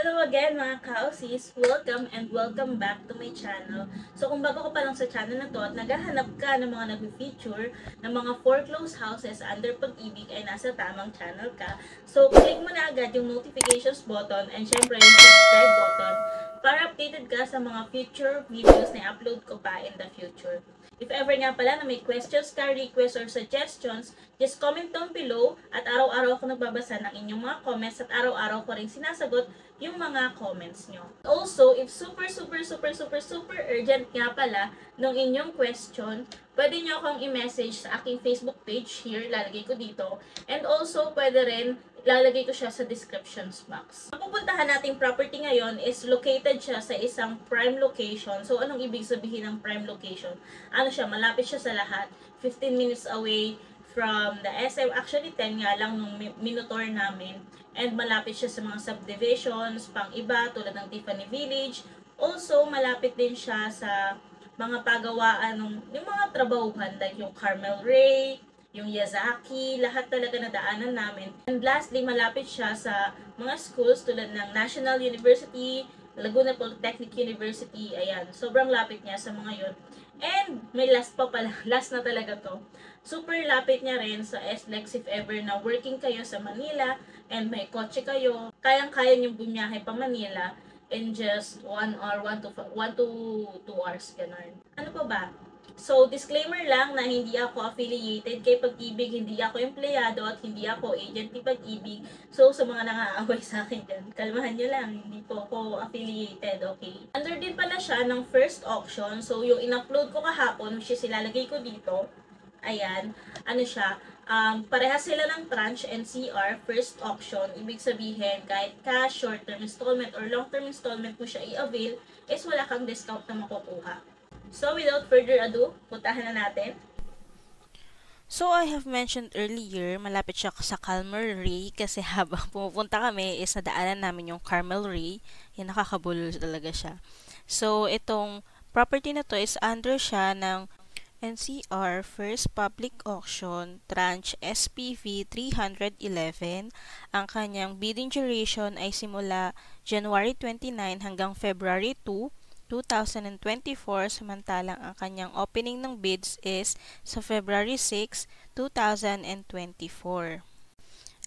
Hello again mga ka-OCs! Welcome and welcome back to my channel. So kung bago ka pa lang sa channel na to at naghahanap ka ng mga nag-feature ng mga foreclosed houses under pag-ibig ay nasa tamang channel ka. So click mo na agad yung notifications button and syempre yung subscribe button para updated ka sa mga future videos na upload ko pa in the future. If ever nga pala na may questions ka, requests, or suggestions, just comment down below at araw-araw ako nagbabasa ng inyong mga comments at araw-araw ko rin sinasagot yung mga comments nyo. Also, if super urgent nga pala ng inyong question, pwede nyo akong i-message sa aking Facebook page here, lalagay ko dito. And also, pwede rin lalagay ko siya sa descriptions box. Ang pupuntahan nating property ngayon is located siya sa isang prime location. So, anong ibig sabihin ng prime location? Ano siya, malapit siya sa lahat. 15 minutes away from the SM. Actually, 10 nga lang nung minotor namin. And malapit siya sa mga subdivisions, pang iba, tulad ng Tiffany Village. Also, malapit din siya sa mga pagawaan yung mga trabahuhan, like yung Carmel Ray, yung Yazaki, lahat talaga na daanan namin. And lastly, malapit siya sa mga schools tulad ng National University, Laguna Polytechnic University, ayan. Sobrang lapit niya sa mga yon. And may last pa pala, last na talaga to. Super lapit niya rin sa SLEX if ever na working kayo sa Manila and may kotse kayo. Kayang-kaya niyong bumiyahe pa Manila in just 1 hour, 1 to 2 hours, ganun. Ano pa ba? So, disclaimer lang na hindi ako affiliated kay Pag-ibig, hindi ako empleyado at hindi ako agent ni Pag-ibig. So, sa mga nangaaway sa akin dyan, kalmahan nyo lang, hindi po ako affiliated, okay? Under din pala siya ng first auction. So, yung in-upload ko kahapon, which is ilalagay ko dito, ayan, ano siya, parehas sila ng tranche and CR, first auction. Ibig sabihin, kahit cash, short-term installment, or long-term installment mo siya i-avail, is wala kang discount na makukuha. So, without further ado, puntahan na natin. So, I have mentioned earlier, malapit siya sa Carmel Ray kasi habang pumupunta kami is nadaanan namin yung Carmel Ray. Yan, nakakabulol talaga siya. So, itong property na to is under siya ng NCR First Public Auction Tranche SPV 311. Ang kanyang bidding duration ay simula January 29 hanggang February 2, 2024, samantalang ang kanyang opening ng bids is sa February 6, 2024.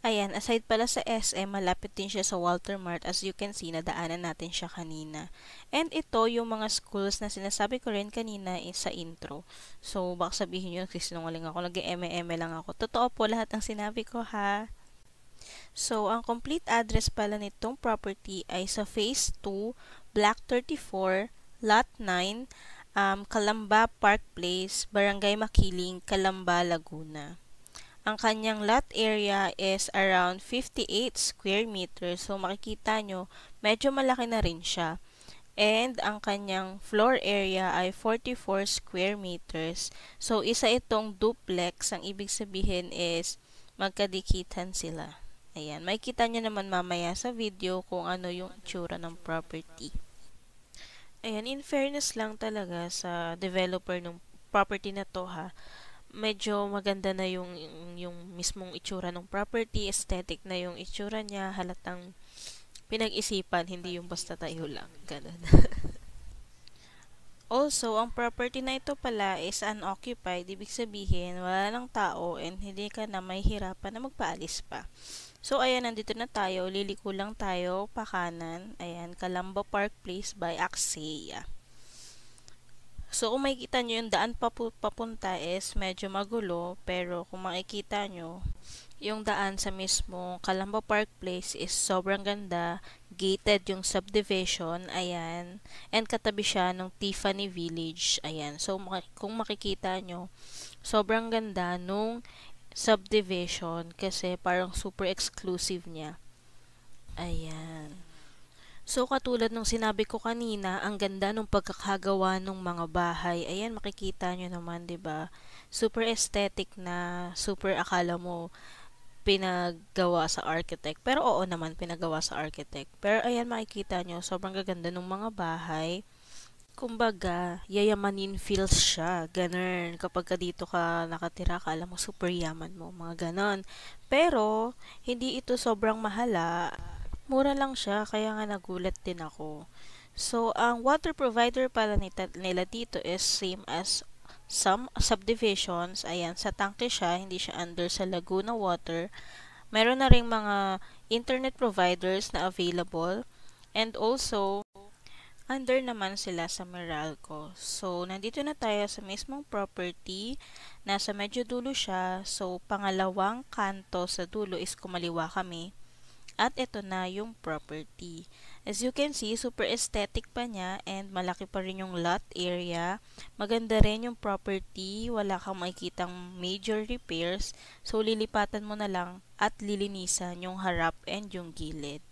Ayan, aside pala sa SM, malapit din siya sa Walter Mart. As you can see, nadaanan natin siya kanina. And ito, yung mga schools na sinasabi ko rin kanina sa intro. So, baka sabihin nyo, sinungaling ako, nag-eme-eme lang ako. Totoo po lahat ng sinabi ko, ha? So, ang complete address pala nitong property ay sa Phase 2, Block 34, Lot 9, Calamba Park Place, Barangay Makiling, Calamba, Laguna. Ang kanyang lot area is around 58 square meters. So, makikita nyo, medyo malaki na rin siya. And ang kanyang floor area ay 44 square meters. So, isa itong duplex. Ang ibig sabihin is magkadikitan sila. Ayan, makikita nyo naman mamaya sa video kung ano yung itsura ng property. Ayan, in fairness lang talaga sa developer ng property na to, ha. Medyo maganda na yung mismong itsura ng property, aesthetic na yung itsura niya, halatang pinag-isipan, hindi yung basta tayo lang, ganun. Also, ang property na ito pala is unoccupied, ibig sabihin, wala ng tao and hindi ka na mahihirapan na magpaalis pa. So, ayan, nandito na tayo. Liliko lang tayo pa kanan. Ayan, Calamba Park Place by Axia. So, kung makikita nyo, yung daan papunta is medyo magulo. Pero, kung makikita nyo, yung daan sa mismo Calamba Park Place is sobrang ganda. Gated yung subdivision. Ayan. And katabi siya ng Tiffany Village. Ayan. So, kung makikita nyo, sobrang ganda nung subdivision kasi parang super exclusive niya. Ayan. So, katulad ng sinabi ko kanina, ang ganda ng pagkakagawa ng mga bahay. Ayan, makikita nyo naman, 'di ba? Super aesthetic na, super akala mo pinagawa sa architect. Pero oo naman, pinagawa sa architect. Pero ayan, makikita nyo, sobrang gaganda ng mga bahay. Kumbaga, yayamanin feels siya. Ganun. Kapag ka dito ka nakatira, alam mo super yaman mo. Mga ganon. Pero, hindi ito sobrang mahala. Mura lang siya, kaya nga nagulat din ako. So, ang water provider pala nila dito is same as some subdivisions. Ayan, sa tangke siya, hindi siya under sa Laguna Water. Meron na ring mga internet providers na available. And also, under naman sila sa Meralco. So, nandito na tayo sa mismong property. Nasa medyo dulo siya. So, pangalawang kanto sa dulo is kumaliwa kami. At ito na yung property. As you can see, super aesthetic pa niya and malaki pa rin yung lot area. Maganda rin yung property. Wala kang makikitang major repairs. So, lilipatan mo na lang at lilinisan yung harap and yung gilid.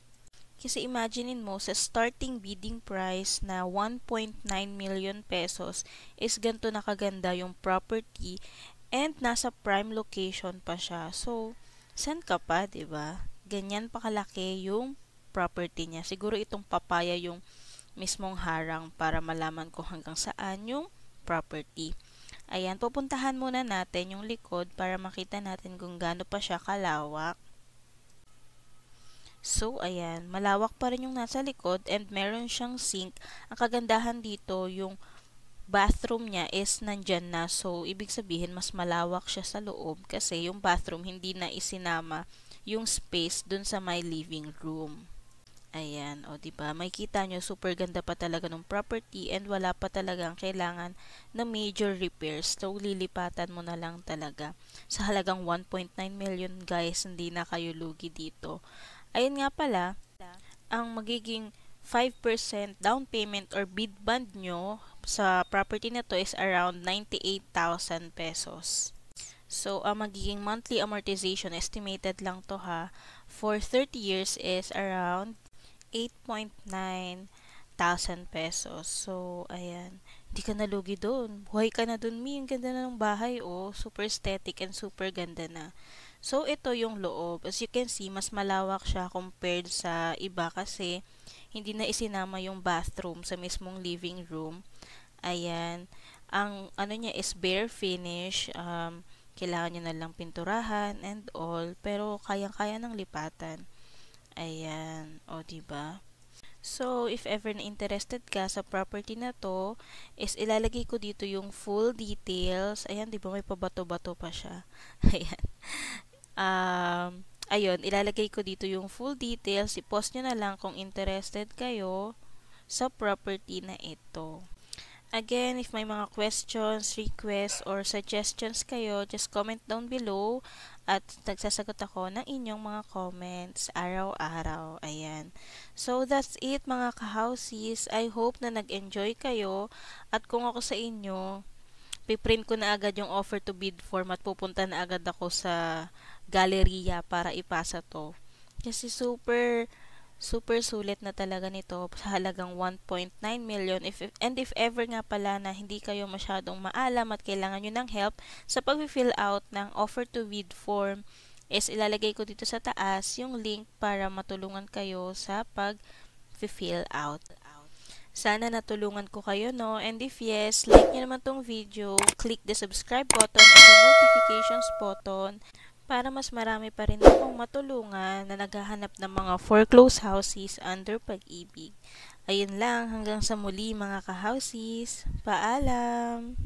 Kasi imaginein mo, sa starting bidding price na 1.9 million pesos is ganito na kaganda yung property and nasa prime location pa siya. So, saan ka pa, 'di ba? Ganyan pa kalaki yung property niya. Siguro itong papaya yung mismong harang para malaman ko hanggang saan yung property. Ayan, pupuntahan muna natin yung likod para makita natin kung gaano pa siya kalawak. So, ayan, malawak pa rin yung nasa likod and meron siyang sink. Ang kagandahan dito, yung bathroom niya is nandyan na. So, ibig sabihin, mas malawak siya sa loob kasi yung bathroom hindi na isinama yung space dun sa my living room. Ayan, o diba? Makikita nyo, super ganda pa talaga ng property and wala pa talagang kailangan na major repairs. So, lilipatan mo na lang talaga. Sa halagang 1.9 million guys, hindi na kayo lugi dito. Ayun nga pala, ang magiging 5% down payment or bid bond nyo sa property na to is around 98,000 pesos. So, ang magiging monthly amortization, estimated lang to ha, for 30 years is around 8.9 thousand pesos. So, ayan. Hindi ka nalugi doon. Buhay ka na doon, Mi. Ang ganda na ng bahay, oh. Super aesthetic and super ganda na. So, ito yung loob. As you can see, mas malawak siya compared sa iba kasi hindi na isinama yung bathroom sa mismong living room. Ayan. Ang ano niya is bare finish. Kailangan nyo na lang pinturahan and all. Pero kayang-kaya ng lipatan. Ayan. O, diba? So, if ever na interested ka sa property na to, is ilalagay ko dito yung full details. Ayan, di ba may pabato-bato pa siya? Ayan. Ayun, ilalagay ko dito yung full details. I-post nyo na lang kung interested kayo sa property na ito. Again, if may mga questions, requests, or suggestions kayo, just comment down below at nagsasagot ako ng inyong mga comments araw-araw. Ayan. So, that's it mga ka-houses. I hope na nag-enjoy kayo at kung ako sa inyo, piprint ko na agad yung offer to bid form at pupunta na agad ako sa galleria para ipasa to. Kasi super sulit na talaga nito sa halagang 1.9 million. If ever nga pala na hindi kayo masyadong maalam at kailangan nyo ng help sa pag-fill out ng offer to bid form, is ilalagay ko dito sa taas yung link para matulungan kayo sa pag-fill out. Sana natulungan ko kayo, no? And if yes, like nyo naman tong video, click the subscribe button and the notifications button para mas marami pa rin akong matulungan na naghahanap ng mga foreclosed houses under Pag-ibig. Ayun lang, hanggang sa muli mga ka-houses. Paalam!